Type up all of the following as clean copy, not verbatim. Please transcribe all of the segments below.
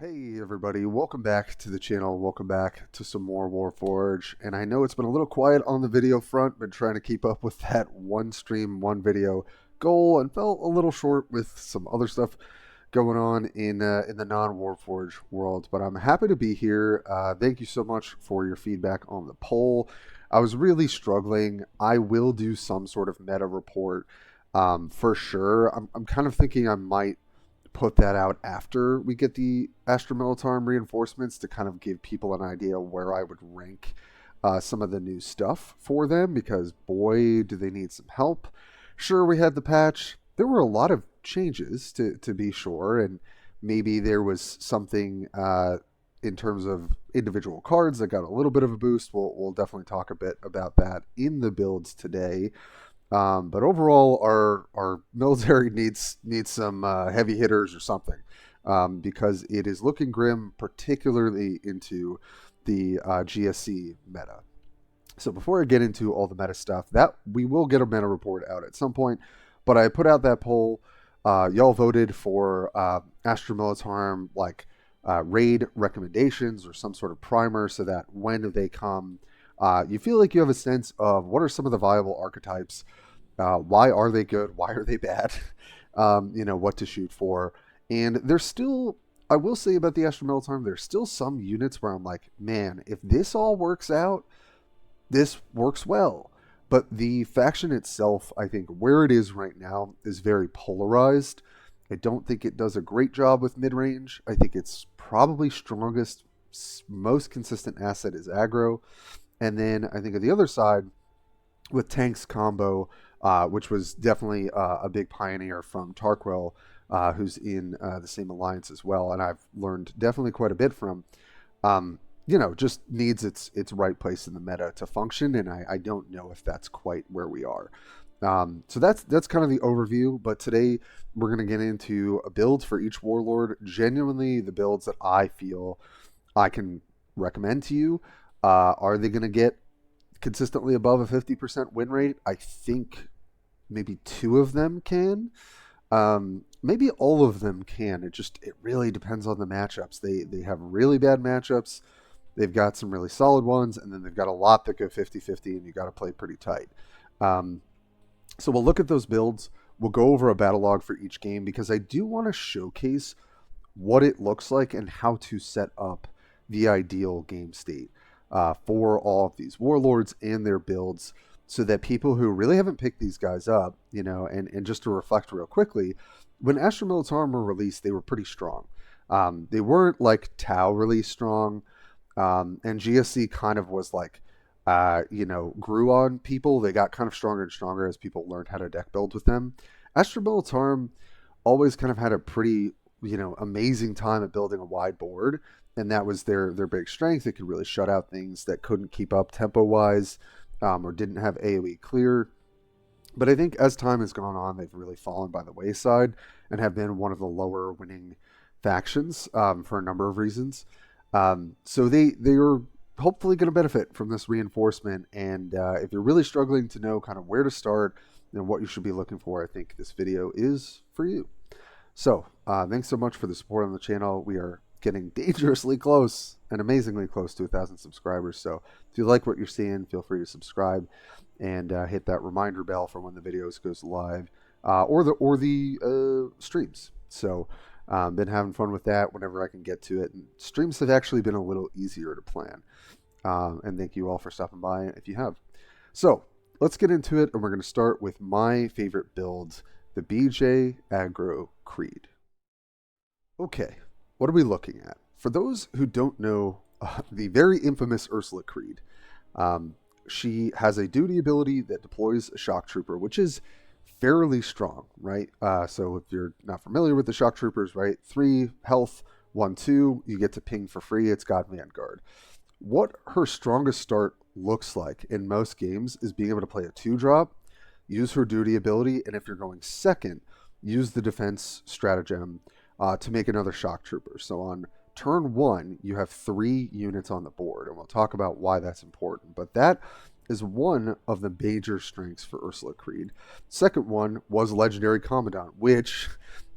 Hey everybody, welcome back to the channel, welcome back to some more Warforge, and I know it's been a little quiet on the video front, been trying to keep up with that one stream, one video goal, and fell a little short with some other stuff going on in the non-Warforge world, but I'm happy to be here. Thank you so much for your feedback on the poll. I was really struggling. I will do some sort of meta report for sure. I'm kind of thinking I might put that out after we get the Astra Militarum reinforcements to kind of give people an idea where I would rank some of the new stuff for them, because boy, do they need some help. Sure, we had the patch. There were a lot of changes to be sure, and maybe there was something in terms of individual cards that got a little bit of a boost. We'll definitely talk a bit about that in the builds today. But overall, our military needs some heavy hitters or something, because it is looking grim, particularly into the GSC meta. So before I get into all the meta stuff, that we will get a meta report out at some point, but I put out that poll. Y'all voted for Astra Militarum, like raid recommendations or some sort of primer, so that when they come, you feel like you have a sense of what are some of the viable archetypes. Why are they good? Why are they bad? What to shoot for. And there's still, I will say about the Astra Militarum, there's still some units where I'm like, man, if this all works out, this works well. But the faction itself, I think where it is right now is very polarized. I don't think it does a great job with mid-range. I think its probably strongest, most consistent asset is aggro. And then I think on the other side, with tanks combo, which was definitely a big pioneer from Tarkwell, who's in the same alliance as well, and I've learned definitely quite a bit from, just needs its right place in the meta to function, and I don't know if that's quite where we are. So that's kind of the overview, but today we're going to get into a build for each Warlord, genuinely the builds that I feel I can recommend to you. Are they going to get consistently above a 50% win rate? I think maybe two of them can. Maybe all of them can. It really depends on the matchups. They have really bad matchups. They've got some really solid ones, and then they've got a lot that go 50-50, and you got to play pretty tight. So we'll look at those builds. We'll go over a battle log for each game, because I do want to showcase what it looks like and how to set up the ideal game state for all of these warlords and their builds, so that people who really haven't picked these guys up, and just to reflect real quickly, when Astra Militarum were released, they were pretty strong. They weren't like Tau released strong, and GSC kind of was like, grew on people. They got kind of stronger and stronger as people learned how to deck build with them. Astra Militarum always kind of had a pretty, amazing time at building a wide board, and that was their big strength. It could really shut out things that couldn't keep up tempo-wise, or didn't have AoE clear. But I think as time has gone on, they've really fallen by the wayside and have been one of the lower winning factions for a number of reasons. So they are hopefully going to benefit from this reinforcement. And if you're really struggling to know kind of where to start and what you should be looking for, I think this video is for you. So thanks so much for the support on the channel. We are getting dangerously close and amazingly close to 1,000 subscribers. So if you like what you're seeing, feel free to subscribe and hit that reminder bell for when the videos goes live, or the streams. So been having fun with that whenever I can get to it. And streams have actually been a little easier to plan. And thank you all for stopping by if you have. So let's get into it, and we're going to start with my favorite build, the BJ Aggro Creed. Okay. What are we looking at? For those who don't know, the very infamous Ursula Creed, she has a duty ability that deploys a Shock Trooper, which is fairly strong, right? So if you're not familiar with the Shock Troopers, right? 3 health, 1-2, you get to ping for free. It's got Vanguard. What her strongest start looks like in most games is being able to play a 2-drop, use her duty ability, and if you're going second, use the defense stratagem to make another Shock Trooper. So on turn 1, you have 3 units on the board, and we'll talk about why that's important. But that is one of the major strengths for Ursula Creed. Second one was Legendary Commandant, which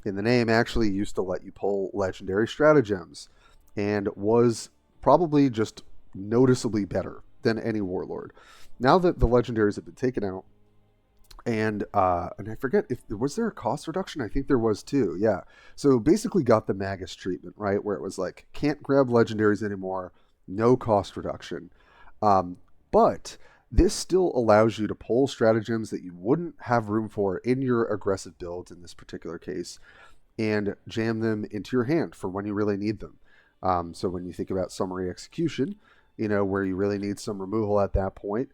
in the name actually used to let you pull legendary stratagems. and was probably just noticeably better than any Warlord. Now that the legendaries have been taken out, and I forget if was there a cost reduction. I think there was too. Yeah. So basically got the Magus treatment, right, where it was like can't grab legendaries anymore, no cost reduction. But this still allows you to pull stratagems that you wouldn't have room for in your aggressive builds in this particular case, and jam them into your hand for when you really need them. So when you think about summary execution, where you really need some removal at that point.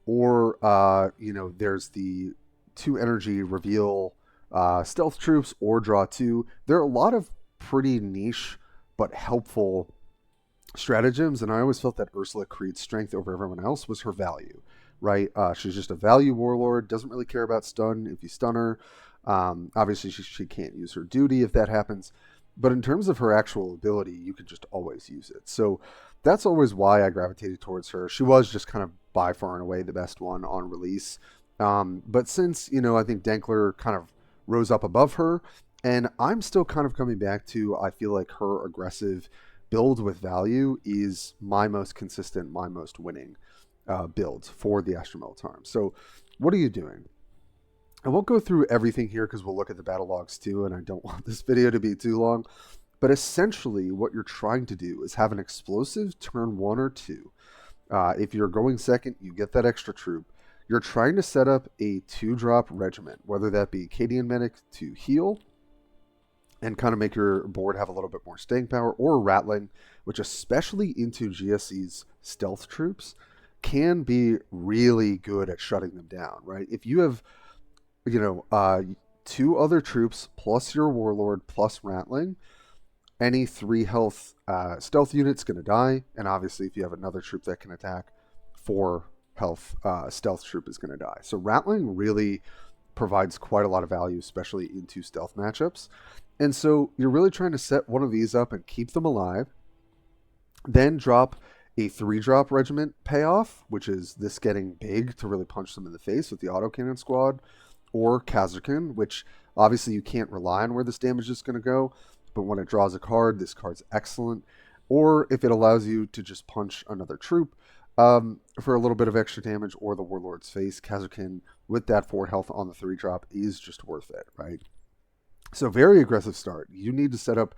There's the 2 energy reveal stealth troops or draw 2. There are a lot of pretty niche but helpful stratagems, and I always felt that Ursula Creed's strength over everyone else was her value, right? She's just a value warlord, doesn't really care about stun if you stun her. Obviously, she can't use her duty if that happens, but in terms of her actual ability, you can just always use it. So that's always why I gravitated towards her. She was just kind of by far and away the best one on release. But since, I think Tankler kind of rose up above her, and I'm still kind of coming back to, I feel like her aggressive build with value is my most consistent, my most winning build for the Astra Militarum. So what are you doing? I won't go through everything here because we'll look at the battle logs too, and I don't want this video to be too long. But essentially, what you're trying to do is have an explosive turn 1 or 2. If you're going second, you get that extra troop. You're trying to set up a 2-drop regiment, whether that be Cadian Medic to heal and kind of make your board have a little bit more staying power, or Ratling, which especially into GSC's stealth troops can be really good at shutting them down, right? If you have, 2 other troops plus your Warlord plus Ratling, any 3 health stealth unit's going to die, and obviously if you have another troop that can attack, 4 health stealth troop is going to die. So Ratling really provides quite a lot of value, especially into stealth matchups. And so you're really trying to set one of these up and keep them alive, then drop a 3-drop regiment payoff, which is this getting big to really punch them in the face with the Autocannon Squad, or Kasrkin, which obviously you can't rely on where this damage is going to go, but when it draws a card, this card's excellent. Or if it allows you to just punch another troop for a little bit of extra damage, or the Warlord's face, Kasrkin with that 4 health on the 3-drop is just worth it, right? So very aggressive start. You need to set up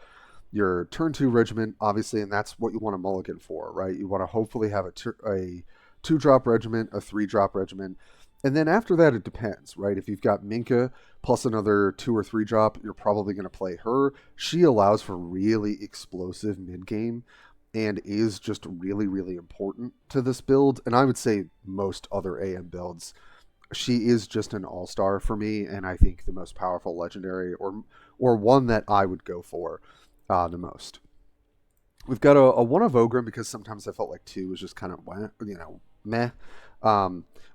your turn 2 regiment, obviously, and that's what you want to mulligan for, right? You want to hopefully have a 2-drop regiment, a 3-drop regiment, and then after that, it depends, right? If you've got Minka plus another 2 or 3 drop, you're probably going to play her. She allows for really explosive mid-game and is just really, really important to this build. And I would say most other AM builds, she is just an all-star for me, and I think the most powerful legendary, or one that I would go for the most. We've got a 1 of Ogryn, because sometimes I felt like 2 was just kind of, meh.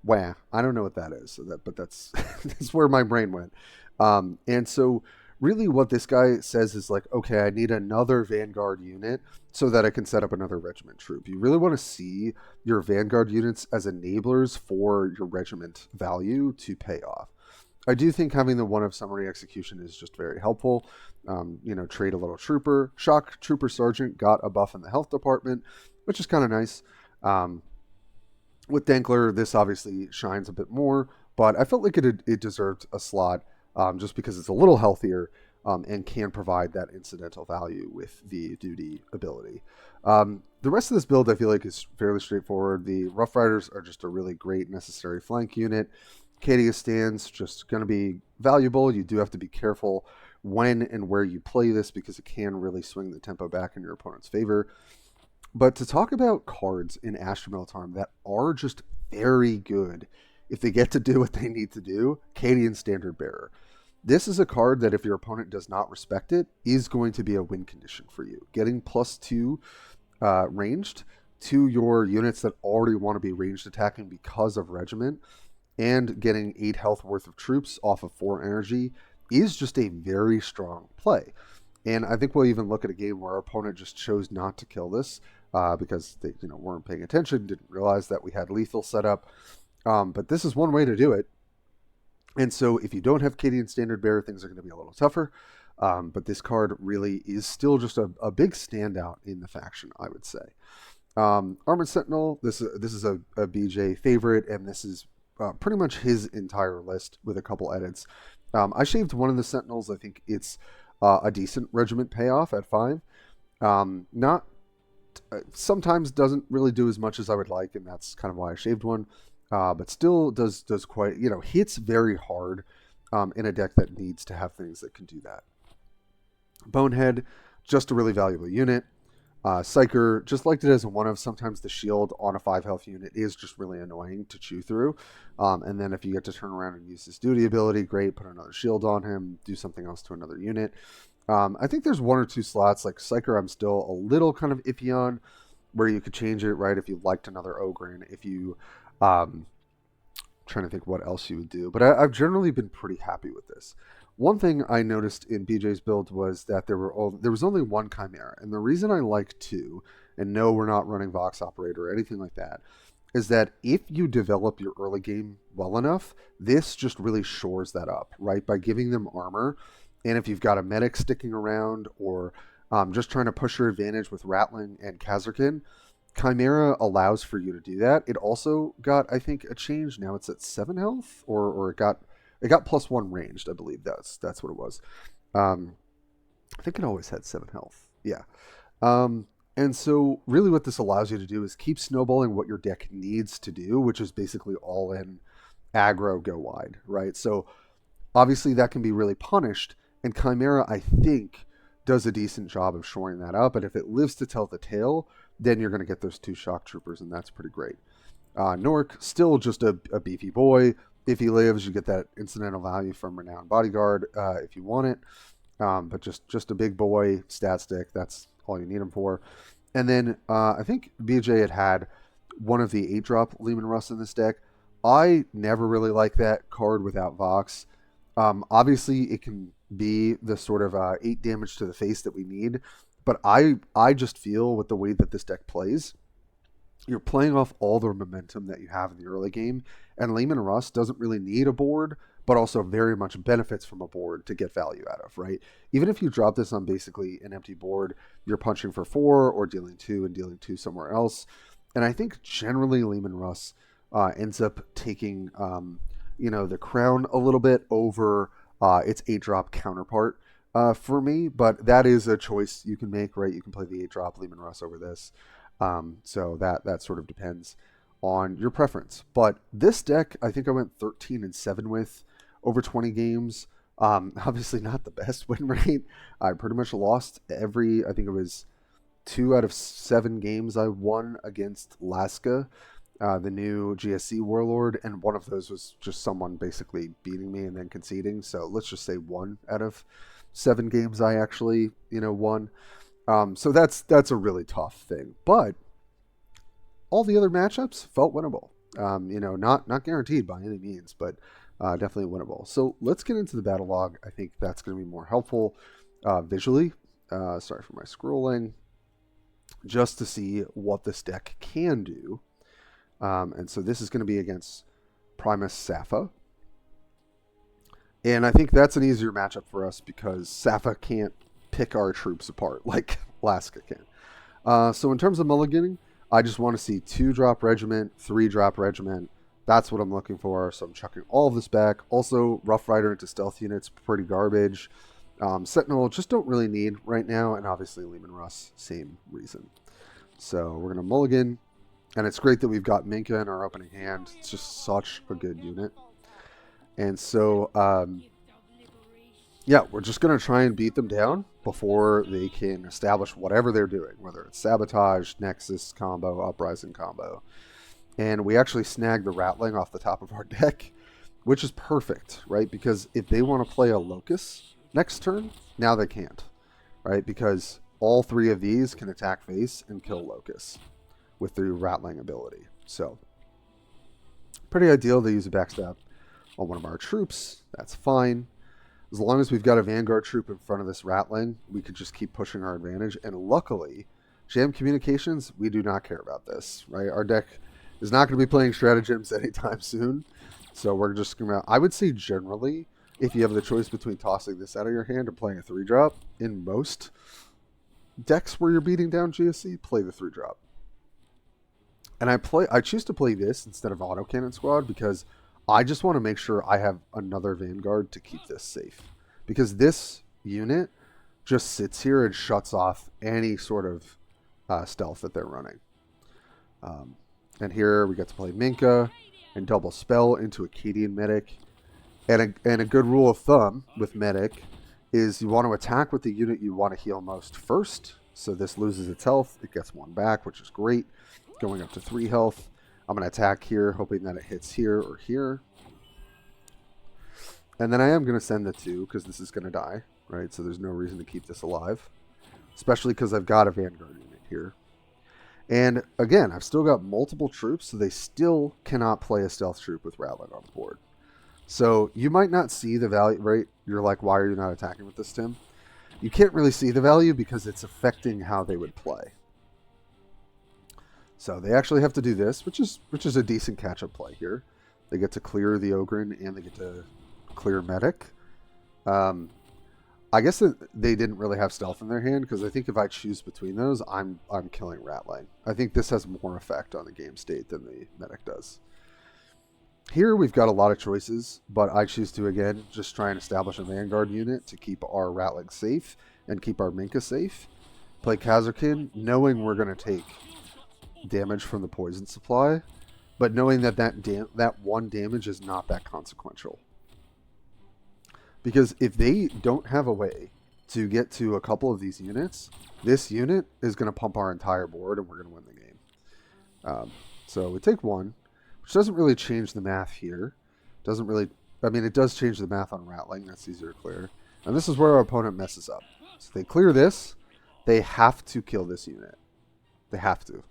Wah. I don't know what that is, but that's that's where my brain went. And so really what this guy says is like, okay, I need another Vanguard unit so that I can set up another regiment troop. You really want to see your Vanguard units as enablers for your regiment value to pay off. I do think having the 1 of summary execution is just very helpful. Trade a little trooper. Shock Trooper Sgt got a buff in the health department, which is kind of nice. With Tankler, this obviously shines a bit more, but I felt like it deserved a slot just because it's a little healthier and can provide that incidental value with the duty ability. The rest of this build I feel like is fairly straightforward. The Rough Riders are just a really great necessary flank unit. Cadia Stands just going to be valuable. You do have to be careful when and where you play this because it can really swing the tempo back in your opponent's favor. But to talk about cards in Astra Militarum that are just very good if they get to do what they need to do, Cadian Standard Bearer. This is a card that if your opponent does not respect it, is going to be a win condition for you. Getting +2 ranged to your units that already want to be ranged attacking because of regiment, and getting 8 health worth of troops off of 4 energy is just a very strong play. And I think we'll even look at a game where our opponent just chose not to kill this because they weren't paying attention, didn't realize that we had lethal set up. But this is one way to do it. And so if you don't have Cadian Standard Bearer, things are going to be a little tougher. But this card really is still just a big standout in the faction, I would say. Armoured Sentinel, this is a BJ favorite, and this is pretty much his entire list with a couple edits. I shaved one of the Sentinels. I think it's a decent regiment payoff at 5. Not sometimes doesn't really do as much as I would like, and that's kind of why I shaved one. But still does quite, hits very hard in a deck that needs to have things that can do that. Bone'ead, just a really valuable unit. Psyker, just liked it as a one-of. Sometimes the shield on a 5 health unit is just really annoying to chew through. And then if you get to turn around and use his duty ability, great, put another shield on him, do something else to another unit. I think there's 1 or 2 slots, like Psyker I'm still a little kind of iffy on, where you could change it, right, if you liked another Ogryn, if you... trying to think what else you would do. But I've generally been pretty happy with this. One thing I noticed in BJ's build was that there was only 1 Chimera. And the reason I like 2, and no, we're not running Vox Operator or anything like that, is that if you develop your early game well enough, this just really shores that up, right? By giving them armor. And if you've got a medic sticking around, or just trying to push your advantage with Ratling and Kasrkin, Chimera allows for you to do that. It also got, I think, a change. Now it's at 7 health, or it got +1 ranged, I believe. That's what it was. I think it always had 7 health. Yeah. And so really what this allows you to do is keep snowballing what your deck needs to do, which is basically all in aggro, go wide, right? So obviously that can be really punished, and Chimera, I think, does a decent job of shoring that up. And if it lives to tell the tale, then you're going to get those 2 Shock Troopers, and that's pretty great. Nork, still just a beefy boy. If he lives, you get that incidental value from Renowned Bodyguard if you want it. But just a big boy stat stick. That's all you need him for. And then I think BJ had one of the 8-drop Leman Russ in this deck. I never really like that card without Vox. Obviously, it can be the sort of 8 damage to the face that we need. But I just feel with the way that this deck plays, you're playing off all the momentum that you have in the early game. And Leman Russ doesn't really need a board, but also very much benefits from a board to get value out of, right? Even if you drop this on basically an empty board, you're punching for 4 or dealing 2 and dealing 2 somewhere else. And I think generally Leman Russ ends up taking, the crown a little bit over its 8-drop counterpart for me. But that is a choice you can make, right? You can play the 8-drop Leman Russ over this. So that sort of depends on your preference. But this deck, I think I went 13-7 with over 20 games. Obviously not the best win rate. I pretty much lost I think it was 2 out of 7 games I won against Laska, the new GSC Warlord, and one of those was just someone basically beating me and then conceding. So let's just say 1 out of 7 games I actually, won. So that's a really tough thing. But all the other matchups felt winnable. Not guaranteed by any means, but definitely winnable. So let's get into the battle log. I think that's going to be more helpful visually. Sorry for my scrolling. Just to see what this deck can do. And so this is going to be against Primaris Safa. And I think that's an easier matchup for us because Safa can't pick our troops apart like Laska can. So in terms of mulliganing, I just want to see 2-drop regiment, 3-drop regiment. That's what I'm looking for. So I'm chucking all of this back. Also, Rough Rider into stealth units, pretty garbage. Sentinel, just don't really need right now. And obviously Leman Russ, same reason. So we're going to mulligan. And it's great that we've got Minka in our opening hand. It's just such a good unit. And so, we're just going to try and beat them down before they can establish whatever they're doing, whether it's Sabotage, Nexus combo, Uprising combo. And we actually snagged the Ratling off the top of our deck, which is perfect, right? Because if they want to play a Locust next turn, now they can't, right? Because all 3 of these can attack face and kill Locust with the Ratling ability. So, pretty ideal. They use a backstab on one of our troops. That's fine. As long as we've got a Vanguard troop in front of this Ratling, we could just keep pushing our advantage. And luckily, Jam Communications, we do not care about this, right? Our deck is not going to be playing stratagems anytime soon. So we're just going to, I would say generally, if you have the choice between tossing this out of your hand and playing a 3-drop, in most decks where you're beating down GSC, play the 3-drop. And I choose to play this instead of Autocannon Squad because I just want to make sure I have another Vanguard to keep this safe. Because this unit just sits here and shuts off any sort of stealth that they're running. And here we get to play Minka and double spell into a Cadian Medic. And a good rule of thumb with Medic is you want to attack with the unit you want to heal most first. So this loses its health. It gets 1 back, which is great. Going up to 3 health. I'm going to attack here, hoping that it hits here or here. And then I am going to send the 2, because this is going to die, right? So there's no reason to keep this alive. Especially because I've got a Vanguard unit here. And again, I've still got multiple troops, so they still cannot play a stealth troop with Ratling on the board. So you might not see the value, right? You're like, why are you not attacking with this, Tim? You can't really see the value because it's affecting how they would play. So they actually have to do this, which is a decent catch-up play here. They get to clear the Ogryn and they get to clear Medic. I guess that they didn't really have stealth in their hand because I think if I choose between those, I'm killing Ratling. I think this has more effect on the game state than the Medic does. Here we've got a lot of choices, but I choose to, again, just try and establish a Vanguard unit to keep our Ratling safe and keep our Minka safe. Play Kasrkin, knowing we're going to take damage from the poison supply, but knowing that that 1 damage is not that consequential. Because if they don't have a way to get to a couple of these units, this unit is going to pump our entire board and we're going to win the game. So we take 1. Which doesn't really change the math here. Doesn't really, I mean, it does change the math on Ratling. That's easier to clear. And this is where our opponent messes up. So they clear this. They have to kill this unit. They have to.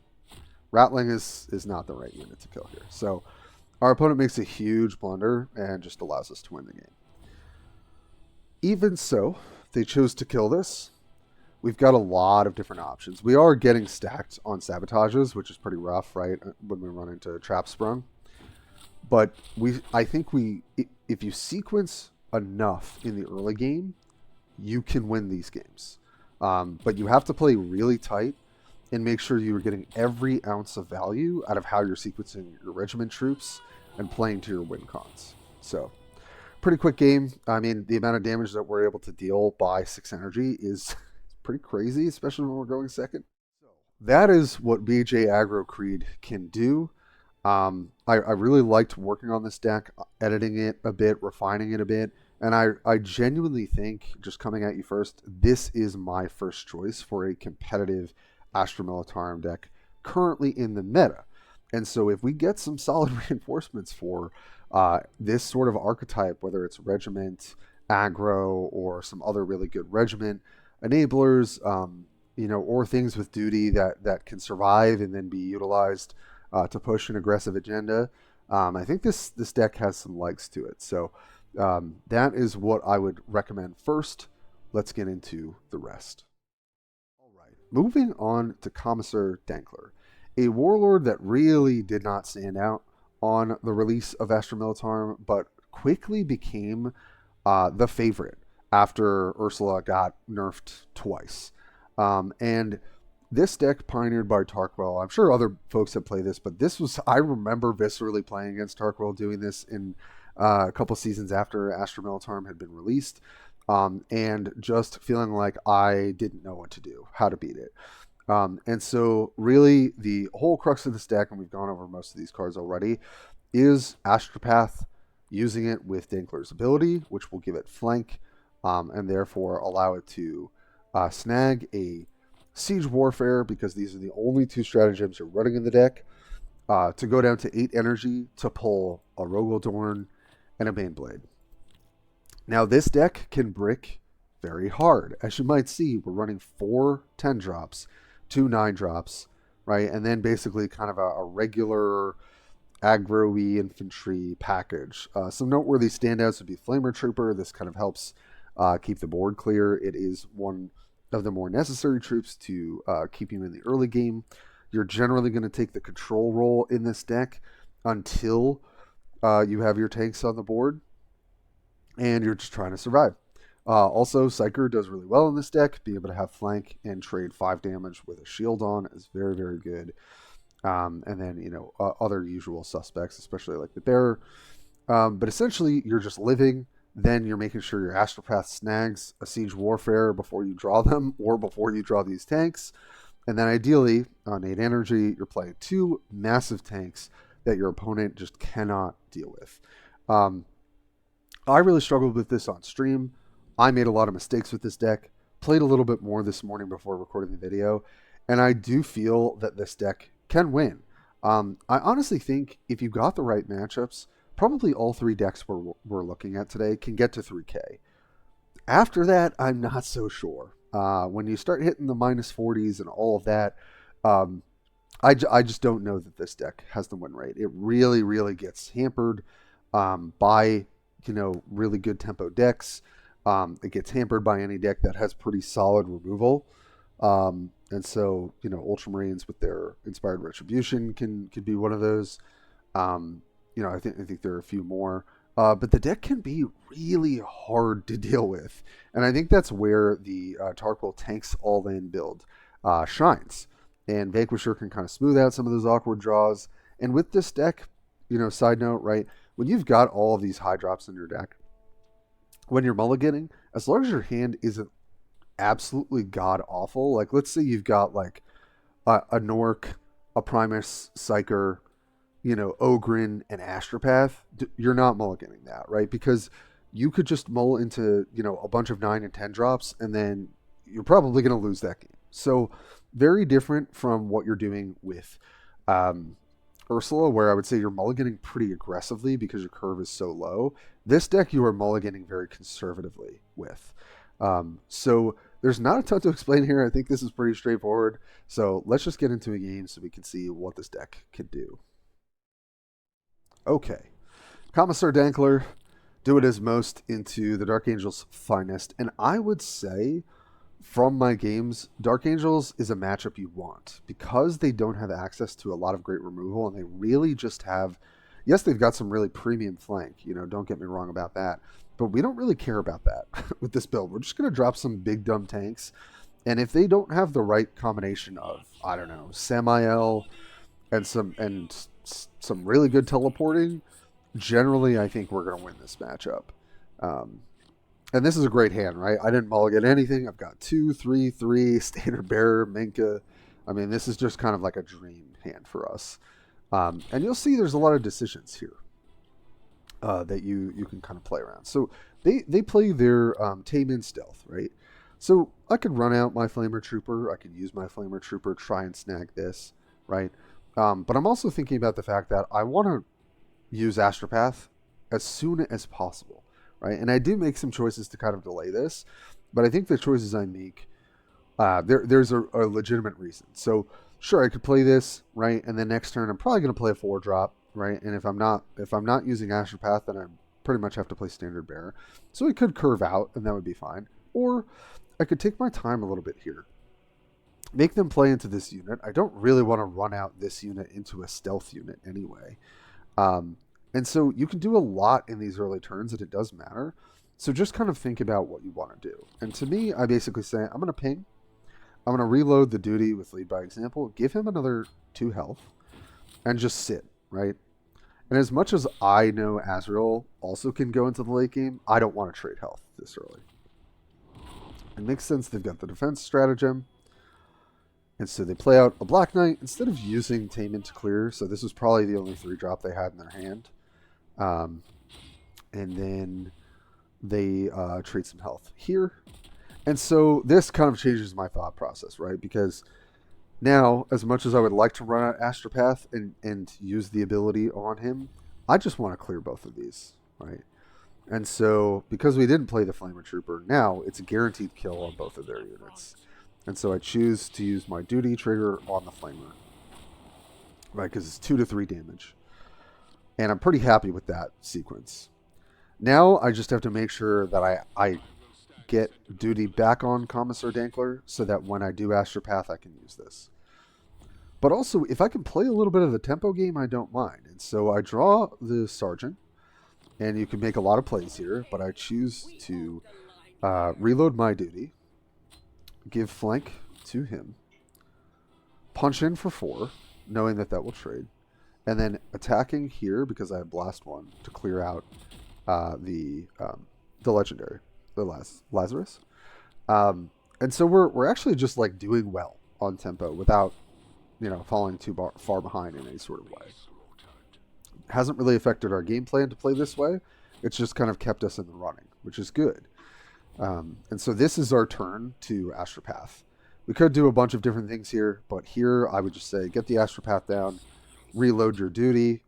Ratling is not the right unit to kill here. So our opponent makes a huge blunder and just allows us to win the game. Even so, they chose to kill this. We've got a lot of different options. We are getting stacked on sabotages, which is pretty rough, right, when we run into trap sprung. But I think if you sequence enough in the early game, you can win these games. But you have to play really tight and make sure you're getting every ounce of value out of how you're sequencing your regiment troops and playing to your win cons. So, pretty quick game. I mean, the amount of damage that we're able to deal by 6 energy is pretty crazy, especially when we're going second. That is what BJ Aggro Creed can do. I really liked working on this deck, editing it a bit, refining it a bit, and I genuinely think, just coming at you first, this is my first choice for a competitive Astra Militarum deck currently in the meta. And so if we get some solid reinforcements for this sort of archetype, whether it's regiment, aggro, or some other really good regiment, enablers, or things with duty that can survive and then be utilized to push an aggressive agenda. I think this deck has some legs to it. So that is what I would recommend first. Let's get into the rest. All right, moving on to Commissar Tankler, a warlord that really did not stand out on the release of Astra Militarum, but quickly became the favorite after Ursula got nerfed twice. And this deck pioneered by Tarkwell, I'm sure other folks have played this, but I remember viscerally playing against Tarkwell, doing this in a couple seasons after Astra Militarum had been released, and just feeling like I didn't know what to do, how to beat it. And so really the whole crux of this deck, and we've gone over most of these cards already, is Astropath, using it with Tankler's ability, which will give it flank, and therefore allow it to snag a Siege Warfare, because these are the only 2 stratagems you're running in the deck, to go down to 8 energy to pull a Rogaldorn and a Baneblade. Now this deck can brick very hard. As you might see, we're running 4 10 drops, 2 9 drops, right? And then basically kind of a regular aggro-y infantry package. Some noteworthy standouts would be Flamer Trooper. This kind of helps keep the board clear. It is one of the more necessary troops to keep you in the early game. You're generally going to take the control role in this deck until you have your tanks on the board. and you're just trying to survive. Also, Psyker does really well in this deck. Being able to have flank and trade 5 damage with a shield on is very, very good. And then, other usual suspects, especially like the bearer. But essentially, you're just living. Then you're making sure your Astropath snags a Siege Warfare before you draw them or before you draw these tanks. And then ideally, on 8 energy, you're playing 2 massive tanks that your opponent just cannot deal with. I really struggled with this on stream. I made a lot of mistakes with this deck, played a little bit more this morning before recording the video, and I do feel that this deck can win. I honestly think if you got the right matchups, probably all 3 decks we're looking at today can get to 3K. After that, I'm not so sure. When you start hitting the -40s and all of that, I just don't know that this deck has the win rate. It really, really gets hampered by really good tempo decks. It gets hampered by any deck that has pretty solid removal. And so, Ultramarines with their Inspired Retribution can be one of those. I think there are a few more. But the deck can be really hard to deal with. And I think that's where the Tarkwill Tanks All-In build shines. And Vanquisher can kind of smooth out some of those awkward draws. And with this deck, side note, right, when you've got all of these high drops in your deck, when you're mulliganing, as long as your hand isn't absolutely god-awful, like let's say you've got like a Nork, a Primaris Psyker, Ogryn, and Astropath, you're not mulliganing that, right? Because you could just mull into, a bunch of 9 and 10 drops, and then you're probably going to lose that game. So very different from what you're doing with Ursula, where I would say you're mulliganing pretty aggressively because your curve is so low. This deck you are mulliganing very conservatively with. So there's not a ton to explain here. I think this is pretty straightforward. So let's just get into a game so we can see what this deck can do. Okay. Commissar Tankler, do it as most into the Dark Angel's finest. And I would say, from my games, Dark Angels is a matchup you want because they don't have access to a lot of great removal, and they really just have, yes, they've got some really premium flank, don't get me wrong about that, but we don't really care about that with this build. We're just going to drop some big dumb tanks, and if they don't have the right combination of, I don't know, Samael and some really good teleporting, generally I think we're going to win this matchup. And this is a great hand, right? I didn't mulligan anything. I've got 2, 3, 3, Standard Bearer, Minka. I mean, this is just kind of like a dream hand for us. And you'll see there's a lot of decisions here that you can kind of play around. So they play their Tame in Stealth, right? So I could run out my Flamer Trooper. I could use my Flamer Trooper, try and snag this, right? But I'm also thinking about the fact that I want to use Astropath as soon as possible. Right? And I do make some choices to kind of delay this, but I think the choices I make, there's a legitimate reason. So sure, I could play this, right? And then next turn I'm probably going to play a 4-drop, right? And if I'm not using Astropath, then I pretty much have to play Standard Bearer. So it could curve out, and that would be fine. Or I could take my time a little bit here, make them play into this unit. I don't really want to run out this unit into a stealth unit anyway. And so you can do a lot in these early turns, and it does matter. So just kind of think about what you want to do. And to me, I basically say, I'm going to ping. I'm going to reload the duty with Lead by Example, give him another 2 health, and just sit, right? And as much as I know Azrael also can go into the late game, I don't want to trade health this early. It makes sense. They've got the defense stratagem. And so they play out a Black Knight instead of using Tame to clear. So this was probably the only 3-drop they had in their hand. And then they trade some health here. And so this kind of changes my thought process, right? Because now, as much as I would like to run out Astropath and use the ability on him, I just want to clear both of these, right? And so, because we didn't play the Flamer Trooper, now it's a guaranteed kill on both of their units. And so I choose to use my duty trigger on the Flamer, right? Because it's 2 to 3 damage. And I'm pretty happy with that sequence. Now I just have to make sure that I get duty back on Commissar Tankler so that when I do Astropath, I can use this. But also, if I can play a little bit of the tempo game, I don't mind. And so I draw the Sergeant, And you can make a lot of plays here, but I choose to reload my duty, give flank to him, punch in for 4, knowing that that will trade, and then attacking here because I have Blast 1 to clear out the legendary, the Lazarus. And so we're actually just like doing well on tempo without, falling too far behind in any sort of way. Hasn't really affected our game plan to play this way. It's just kind of kept us in the running, which is good. And so this is our turn to Astropath. We could do a bunch of different things here, but here I would just say get the Astropath down, reload your duty,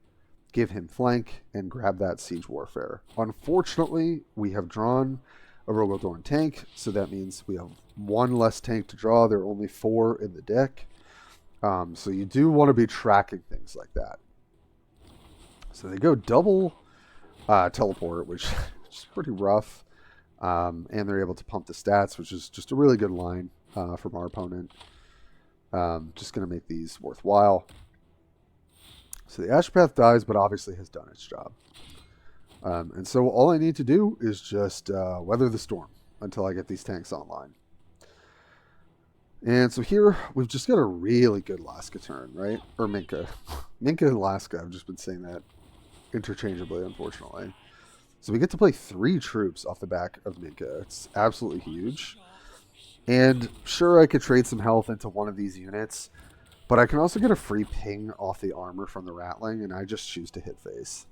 give him flank, and grab that Siege Warfare. Unfortunately, we have drawn a Rogaldorn tank, so that means we have 1 less tank to draw. There are only 4 in the deck. So you do want to be tracking things like that. So they go double teleport, which is pretty rough. And they're able to pump the stats, which is just a really good line from our opponent. Just going to make these worthwhile. So the Astropath dies, but obviously has done its job. And so all I need to do is just weather the storm until I get these tanks online. And so here, we've just got a really good Laska turn, right? Or Minka. Minka and Laska, I've just been saying that interchangeably, unfortunately. So we get to play 3 troops off the back of Minka. It's absolutely huge. And sure, I could trade some health into one of these units, but I can also get a free ping off the armor from the Ratling, and I just choose to hit face.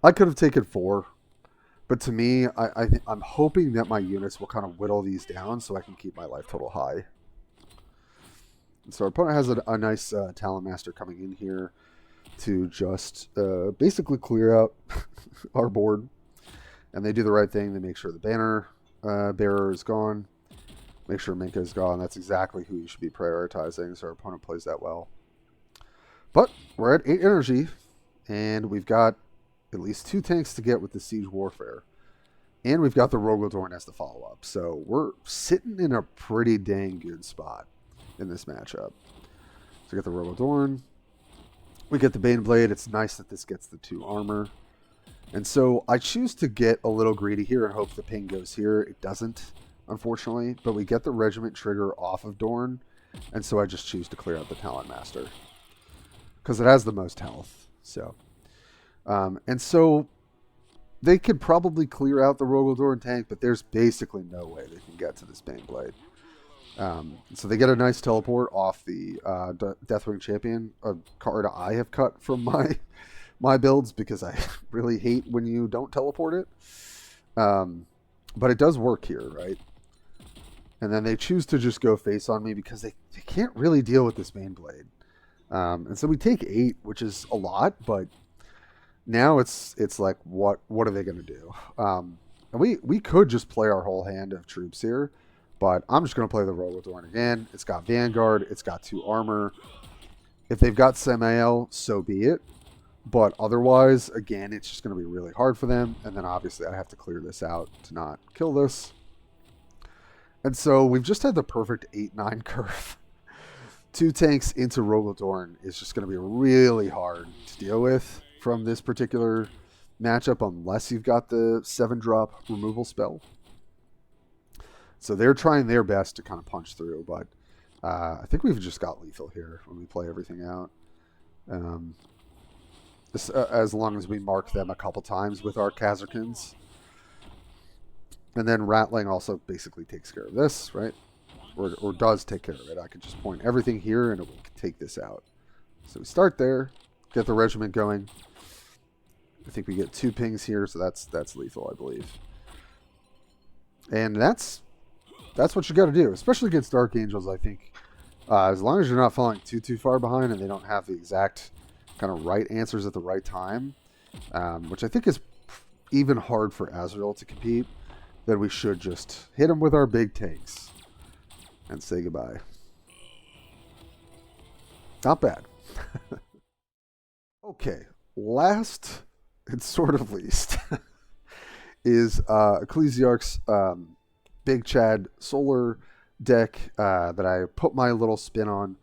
I could have taken 4, but to me, I'm hoping that my units will kind of whittle these down so I can keep my life total high. And so our opponent has a nice Talon Master coming in here to just basically clear out our board. And they do the right thing. They make sure the banner bearer is gone. Make sure Minka is gone. That's exactly who you should be prioritizing. So our opponent plays that well. But we're at 8 energy. And we've got at least 2 tanks to get with the Siege Warfare. And we've got the Rogaldorn as the follow-up. So we're sitting in a pretty dang good spot in this matchup. So we got the Rogaldorn. We get the Baneblade. It's nice that this gets the 2 armor. And so I choose to get a little greedy here and hope the ping goes here. It doesn't, unfortunately. But we get the Regiment trigger off of Dorn. And so I just choose to clear out the Talon Master. Because it has the most health. So, and so they could probably clear out the Rogaldorn tank, but there's basically no way they can get to this Baneblade. So they get a nice teleport off the Deathwing Champion, a card I have cut from my builds because I really hate when you don't teleport it. But it does work here, right? And then they choose to just go face on me because they can't really deal with this Baneblade. And so we take 8, which is a lot, but now it's like, what are they going to do? And we could just play our whole hand of troops here, but I'm just going to play the Rogaldorn again. It's got Vanguard. It's got 2 armor. If they've got Samael, so be it. But otherwise, again, it's just going to be really hard for them. And then obviously I have to clear this out to not kill this. And so we've just had the perfect 8-9 curve. 2 tanks into Rogaldorn is just going to be really hard to deal with from this particular matchup unless you've got the 7-drop removal spell. So they're trying their best to kind of punch through, but I think we've just got lethal here when we play everything out. As long as we mark them a couple times with our Kasrkins. And then Ratling also basically takes care of this, right? Or does take care of it. I can just point everything here and it will take this out. So we start there, get the regiment going. I think we get 2 pings here, so that's lethal, I believe. And that's what you got to do, especially against Dark Angels, I think. As long as you're not falling too far behind and they don't have the exact kind of right answers at the right time, which I think is even hard for Azrael to compete, then we should just hit them with our big tanks and say goodbye. Not bad. Okay, last and sort of least is Ecclesiarch's Big Chad Solar deck that I put my little spin on.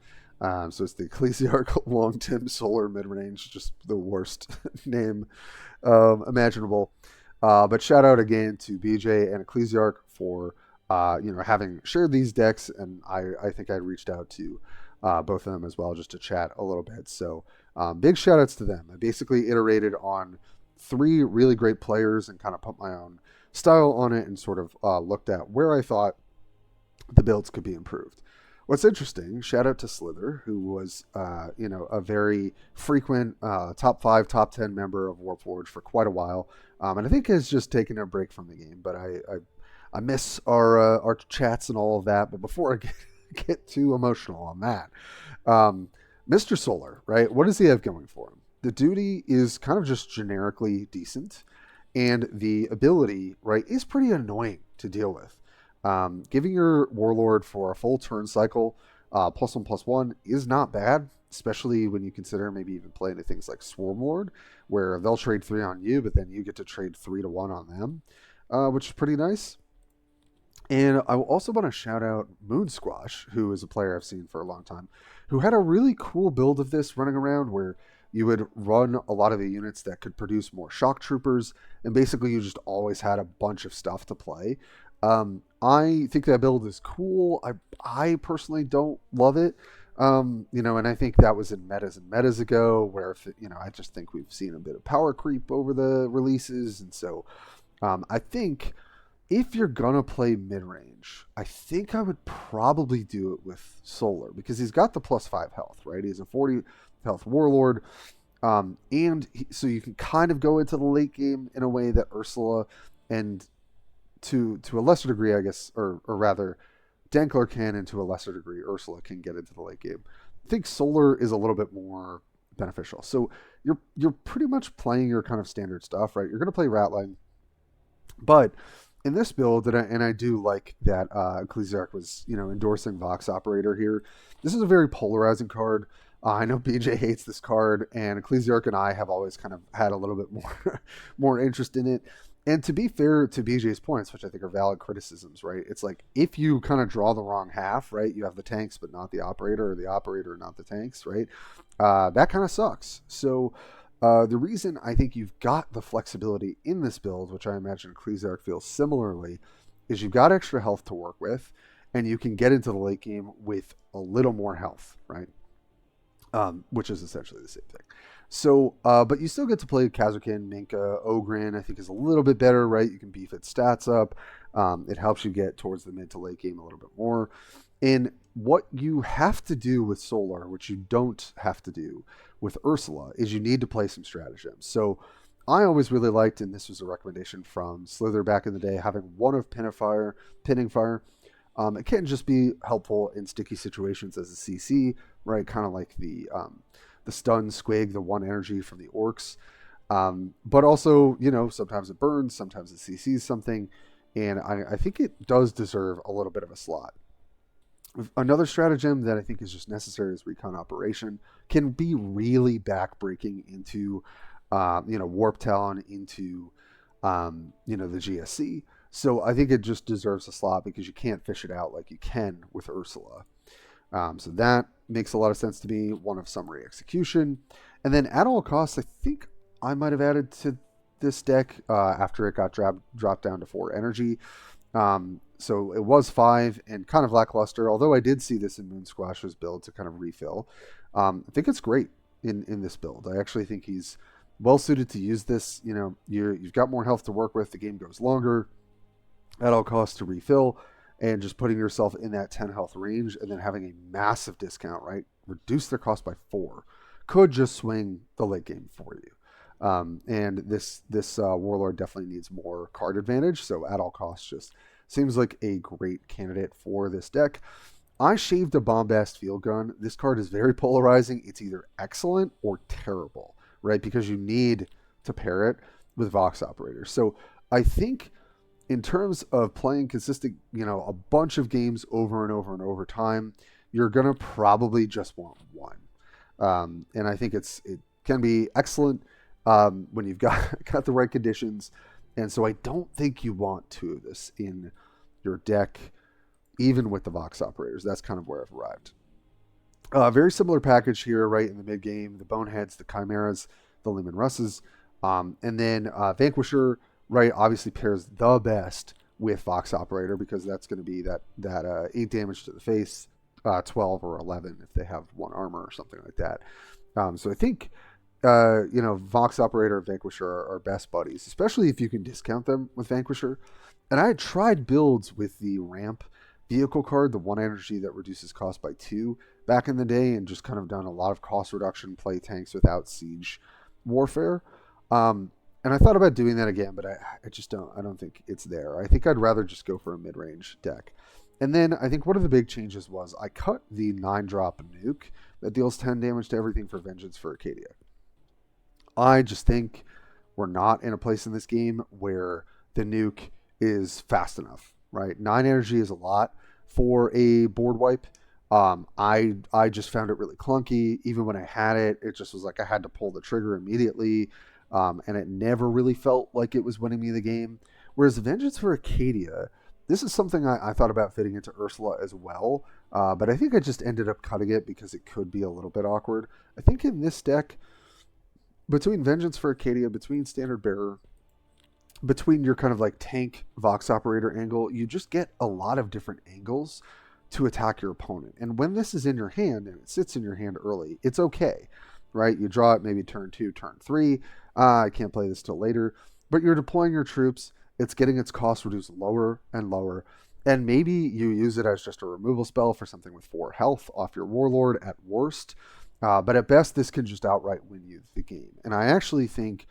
So it's the Ecclesiarch LongTim Solar Midrange, just the worst name imaginable. But shout out again to BJ and Ecclesiarch for having shared these decks, and I think I reached out to both of them as well just to chat a little bit. So big shout outs to them. I basically iterated on 3 really great players and kind of put my own style on it and sort of looked at where I thought the builds could be improved. What's interesting, shout out to Slither, who was, a very frequent top 5, top 10 member of Warpforge for quite a while, and I think has just taken a break from the game. But I miss our chats and all of that. But before I get too emotional on that, Mr. Solar, right? What does he have going for him? The duty is kind of just generically decent, and the ability, right, is pretty annoying to deal with. Giving your Warlord for a full turn cycle, +1/+1 is not bad, especially when you consider maybe even playing to things like Swarmlord, where they'll trade 3 on you, but then you get to trade 3 to 1 on them, which is pretty nice. And I also want to shout out Moonsquash, who is a player I've seen for a long time, who had a really cool build of this running around where you would run a lot of the units that could produce more Shock Troopers, and basically you just always had a bunch of stuff to play. I think that build is cool. I personally don't love it. And I think that was in metas ago, where I just think we've seen a bit of power creep over the releases, and so I think if you're gonna play mid-range, I think I would probably do it with Solar, because he's got the +5 health, right? He's a 40 health Warlord, so you can kind of go into the late game in a way that Ursula and to a lesser degree, I guess, or rather, Tankler can, and to a lesser degree, Ursula can get into the late game. I think Solar is a little bit more beneficial. So you're pretty much playing your kind of standard stuff, right? You're going to play Ratling, but in this build, and I do like that Ecclesiarch was endorsing Vox Operator here. This is a very polarizing card. I know BJ hates this card, and Ecclesiarch and I have always kind of had a little bit more interest in it. And to be fair to BJ's points, which I think are valid criticisms, right? It's like if you kind of draw the wrong half, right? You have the tanks but not the operator, or the operator not the tanks, right? That kind of sucks. So the reason I think you've got the flexibility in this build, which I imagine Ecclesiarch feels similarly, is you've got extra health to work with, and you can get into the late game with a little more health, right? Which is essentially the same thing. So, but you still get to play Kasrkin, Minka, Ogryn. I think is a little bit better, right? You can beef its stats up. It helps you get towards the mid to late game a little bit more. And what you have to do with Solar, which you don't have to do with Ursula, is you need to play some stratagems. So I always really liked, and this was a recommendation from Slither back in the day, having one of pinning fire. It can just be helpful in sticky situations as a CC, right? Kind of like the stun squig, the 1 energy from the orcs. But also, sometimes it burns, sometimes it CCs something, and I think it does deserve a little bit of a slot. Another stratagem that I think is just necessary is Recon Operation. Can be really backbreaking into, Warp Talon, into, the GSC. So I think it just deserves a slot because you can't fish it out like you can with Ursula. So that makes a lot of sense to me. One of Summary Execution. And then at all costs, I think I might have added to this deck after it got dropped down to 4 energy. So it was 5 and kind of lackluster, although I did see this in Moonsquash's build to kind of refill. I think it's great in this build. I actually think he's well suited to use this. You've got more health to work with. The game goes longer. At all costs to refill, and just putting yourself in that 10 health range and then having a massive discount, right? Reduce their cost by 4. Could just swing the late game for you. And this Warlord definitely needs more card advantage, so at all costs just seems like a great candidate for this deck. I shaved a Bombast Field Gun. This card is very polarizing. It's either excellent or terrible, right? Because you need to pair it with Vox Operators. So I think in terms of playing consistent, a bunch of games over and over and over time, you're going to probably just want one. And I think it can be excellent when you've got the right conditions. And so I don't think you want 2 of this in your deck, even with the Vox Operators. That's kind of where I've arrived. Very similar package here, right in the mid game. The Boneheads, the Chimeras, the Leman Russes, and then Vanquisher, right? Obviously pairs the best with Vox Operator because that's going to be that 8 damage to the face, 12 or 11 if they have 1 armor or something like that. So I think Vox Operator and Vanquisher are best buddies, especially if you can discount them with Vanquisher. And I had tried builds with the ramp vehicle card, the 1 energy that reduces cost by 2 back in the day, and just kind of done a lot of cost reduction play tanks without siege warfare. And I thought about doing that again, but I just don't think it's there. I think I'd rather just go for a mid-range deck. And then I think one of the big changes was I cut the 9-drop nuke that deals 10 damage to everything for Vengeance for Cadia. I just think we're not in a place in this game where the nuke is fast enough, right? 9 energy is a lot for a board wipe. I just found it really clunky. Even when I had it, it just was like I had to pull the trigger immediately, and it never really felt like it was winning me the game. Whereas Vengeance for Cadia, this is something I thought about fitting into Ursula as well, but I think I just ended up cutting it because it could be a little bit awkward. I think in this deck, between Vengeance for Cadia, between Standard Bearer, between your kind of like tank Vox Operator angle, you just get a lot of different angles to attack your opponent. And when this is in your hand and it sits in your hand early, it's okay, right? You draw it maybe turn 2, turn 3. I can't play this till later, but you're deploying your troops. It's getting its cost reduced lower and lower. And maybe you use it as just a removal spell for something with 4 health off your Warlord at worst. But at best, this can just outright win you the game. And I actually think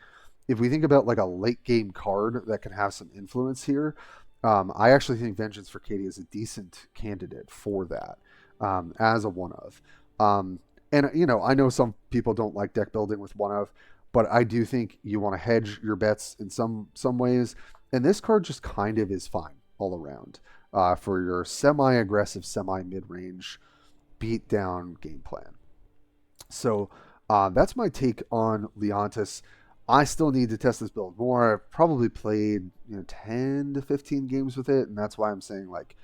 if we think about like a late game card that can have some influence here, I actually think Vengeance for Cadia is a decent candidate for that as a one of. And I know some people don't like deck building with one of, but I do think you want to hedge your bets in some ways. And this card just kind of is fine all around for your semi-aggressive, semi-mid-range beat down game plan. So that's my take on Leontis. I still need to test this build more. I've probably played 10 to 15 games with it, and that's why I'm saying, like,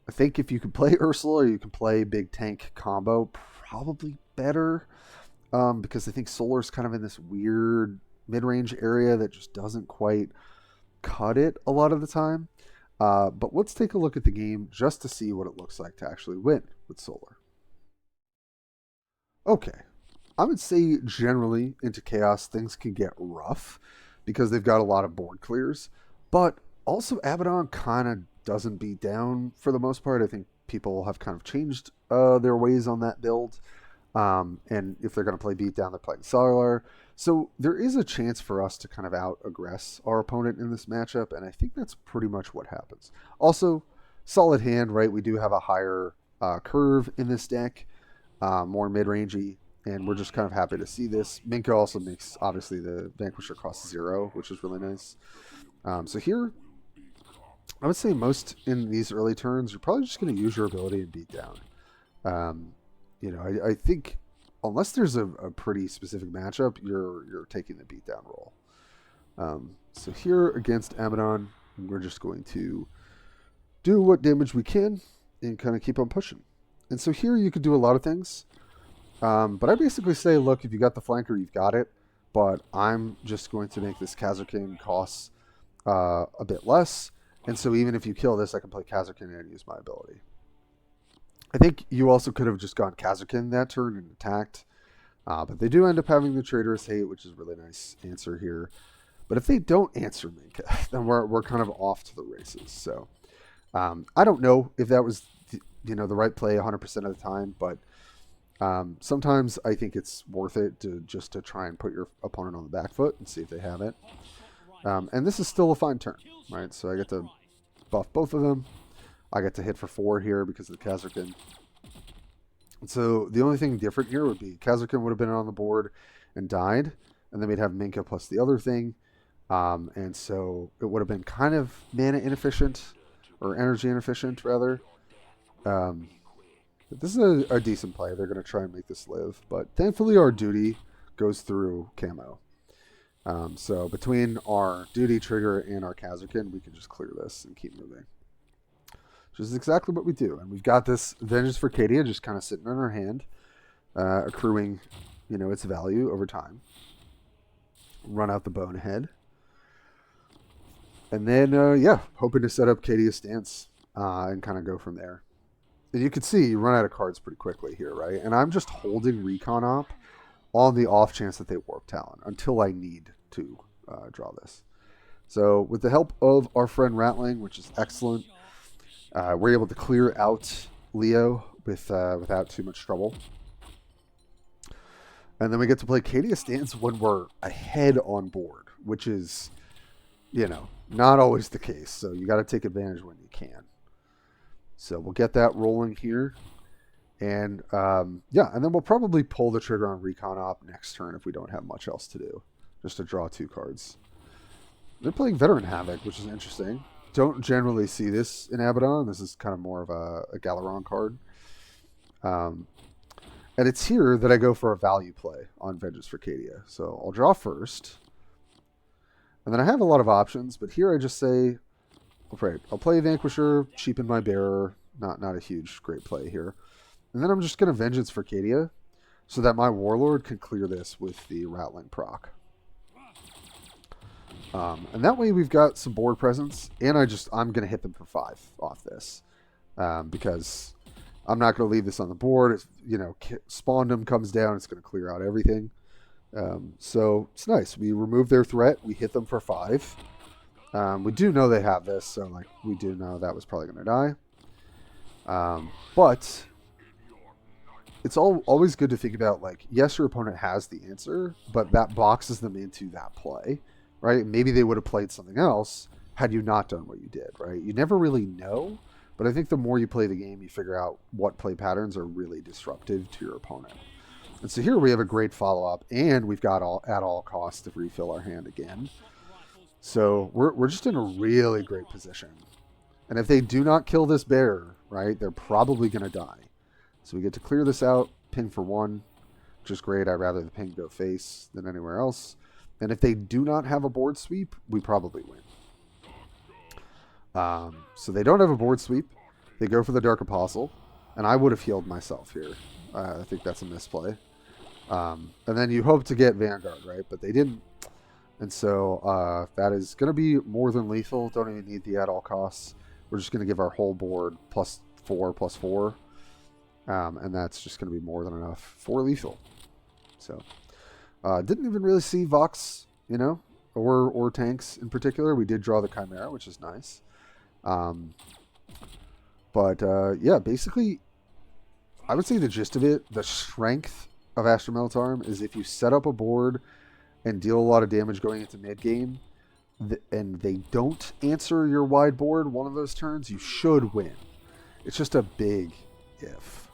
I think if you can play Ursula or you can play big tank combo, probably better, because I think Solar's kind of in this weird mid-range area that just doesn't quite cut it a lot of the time. But let's take a look at the game just to see what it looks like to actually win with Solar. Okay. I would say generally into Chaos things can get rough because they've got a lot of board clears, but also Abaddon kind of doesn't beat down for the most part. I think people have kind of changed their ways on that build, and if they're going to play beat down, they're playing Cellular. So there is a chance for us to kind of out-aggress our opponent in this matchup, and I think that's pretty much what happens. Also, solid hand, right? We do have a higher curve in this deck, more mid-rangey. And we're just kind of happy to see this. Minka also makes, obviously, the Vanquisher cost 0, which is really nice. So here, I would say most in these early turns, you're probably just going to use your ability and beat down. I think unless there's a pretty specific matchup, you're taking the beatdown role. So here against Abaddon, we're just going to do what damage we can and kind of keep on pushing. And so here you could do a lot of things. But I basically say, look, if you got the flanker, you've got it. But I'm just going to make this Kasrkin cost a bit less. And so even if you kill this, I can play Kasrkin and use my ability. I think you also could have just gone Kasrkin that turn and attacked. But they do end up having the Traitorous Hate, which is a really nice answer here. But if they don't answer Minka, then we're kind of off to the races. So I don't know if that was the right play 100% of the time, but sometimes I think it's worth it to try and put your opponent on the back foot and see if they have it. And this is still a fine turn, right? So I get to buff both of them. I get to hit for 4 here because of the Kasrkin. And so the only thing different here would be Kasrkin would have been on the board and died, and then we'd have Minka plus the other thing. And so it would have been kind of mana inefficient, or energy inefficient, rather. But this is a decent play. They're going to try and make this live. But thankfully our duty goes through camo. So between our duty trigger and our Kasrkin, we can just clear this and keep moving. which is exactly what we do. And we've got this Vengeance for Cadia just kind of sitting in our hand, accruing, its value over time. Run out the Bone'ead. And then, hoping to set up Cadia Stands and kind of go from there. And you can see you run out of cards pretty quickly here, right? And I'm just holding Recon Op on the off chance that they Warp Talon until I need to draw this. So with the help of our friend Ratling, which is excellent, we're able to clear out Leo without too much trouble. And then we get to play Cadia Stands when we're ahead on board, which is, not always the case. So you got to take advantage when you can. So we'll get that rolling here. And, and then we'll probably pull the trigger on Recon Op next turn if we don't have much else to do, just to draw 2 cards. They're playing Veteran Havoc, which is interesting. Don't generally see this in Abaddon. This is kind of more of a Galaron card. And it's here that I go for a value play on Vengeance for Cadia. So I'll draw first. And then I have a lot of options, but here I just say, I'll play Vanquisher, cheapen my Bearer. Not a huge, great play here. And then I'm just going to Vengeance for Cadia so that my Warlord can clear this with the Ratling proc. And that way we've got some board presence, and I'm going to hit them for 5 off this. Because I'm not going to leave this on the board. If, Spawndom comes down, it's going to clear out everything. So it's nice. We remove their threat. We hit them for 5. We do know they have this, so we do know that was probably going to die. But it's always good to think about, yes, your opponent has the answer, but that boxes them into that play, right? Maybe they would have played something else had you not done what you did, right? You never really know. But I think the more you play the game, you figure out what play patterns are really disruptive to your opponent. And so here we have a great follow-up, and we've got at all costs to refill our hand again. So we're just in a really great position. And if they do not kill this bear, right, they're probably going to die. So we get to clear this out, ping for 1, which is great. I'd rather the ping go face than anywhere else. And if they do not have a board sweep, we probably win. So they don't have a board sweep. They go for the Dark Apostle, and I would have healed myself here. I think that's a misplay. And then you hope to get Vanguard, right? But they didn't. And so that is going to be more than lethal. Don't even need the at all costs. We're just going to give our whole board +4/+4. And that's just going to be more than enough for lethal. So didn't even really see Vox, or tanks in particular. We did draw the Chimera, which is nice. Basically, I would say the gist of it, the strength of Astra Militarum is if you set up a board and deal a lot of damage going into mid-game, and they don't answer your wide board one of those turns, you should win. It's just a big if.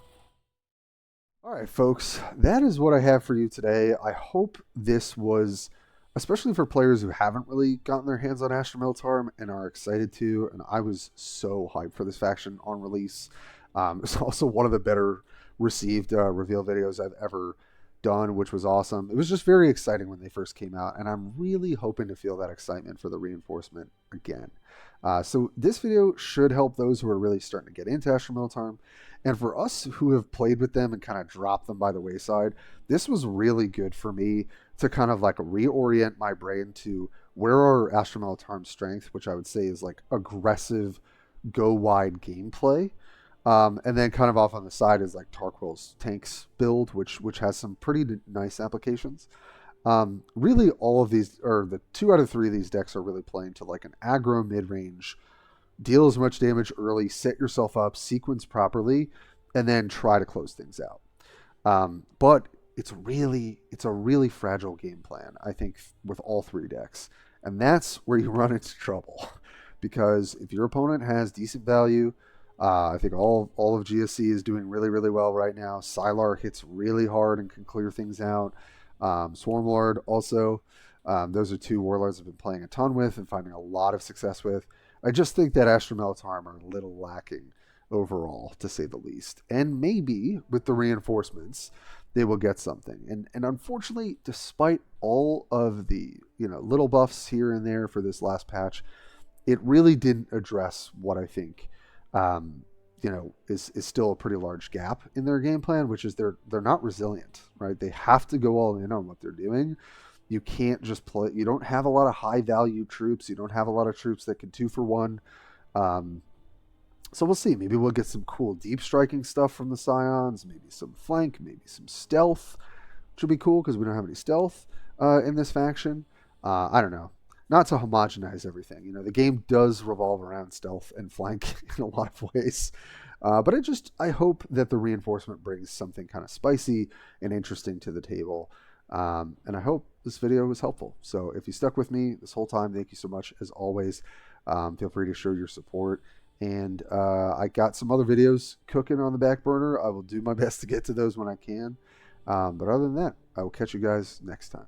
All right, folks, that is what I have for you today. I hope this was, especially for players who haven't really gotten their hands on Astra Militarum and are excited to, and I was so hyped for this faction on release. It's also one of the better received reveal videos I've ever done, which was awesome. It was just very exciting when they first came out, and I'm really hoping to feel that excitement for the reinforcement again. So this video should help those who are really starting to get into Astra Militarum, and for us who have played with them and kind of dropped them by the wayside, this was really good for me to kind of reorient my brain to where are Astra Militarum's strength, which I would say is aggressive, go wide gameplay. And then kind of off on the side is Tarquil's tanks build, which has some pretty nice applications. Really all of these, or the 2 out of 3 of these decks are really playing to an aggro mid-range, deal as much damage early, set yourself up, sequence properly, and then try to close things out. But it's a really fragile game plan, I think, with all 3 decks. And that's where you run into trouble. Because if your opponent has decent value, I think all of GSC is doing really, really well right now. Sylar hits really hard and can clear things out. Swarmlord also. Those are 2 warlords I've been playing a ton with and finding a lot of success with. I just think that Astra Militarum are a little lacking overall, to say the least. And maybe with the reinforcements, they will get something. And unfortunately, despite all of the little buffs here and there for this last patch, it really didn't address what I think you know, is still a pretty large gap in their game plan, which is they're not resilient, right? They have to go all in on what they're doing. You can't just play. You don't have a lot of high value troops. You don't have a lot of troops that can 2-for-1. So we'll see. Maybe we'll get some cool deep striking stuff from the Scions. Maybe some flank. Maybe some stealth, which would be cool because we don't have any stealth in this faction. I don't know. Not to homogenize everything. You know, the game does revolve around stealth and flank in a lot of ways. But I hope that the reinforcement brings something kind of spicy and interesting to the table. And I hope this video was helpful. So if you stuck with me this whole time, thank you so much. As always, feel free to show your support. And I got some other videos cooking on the back burner. I will do my best to get to those when I can. But other than that, I will catch you guys next time.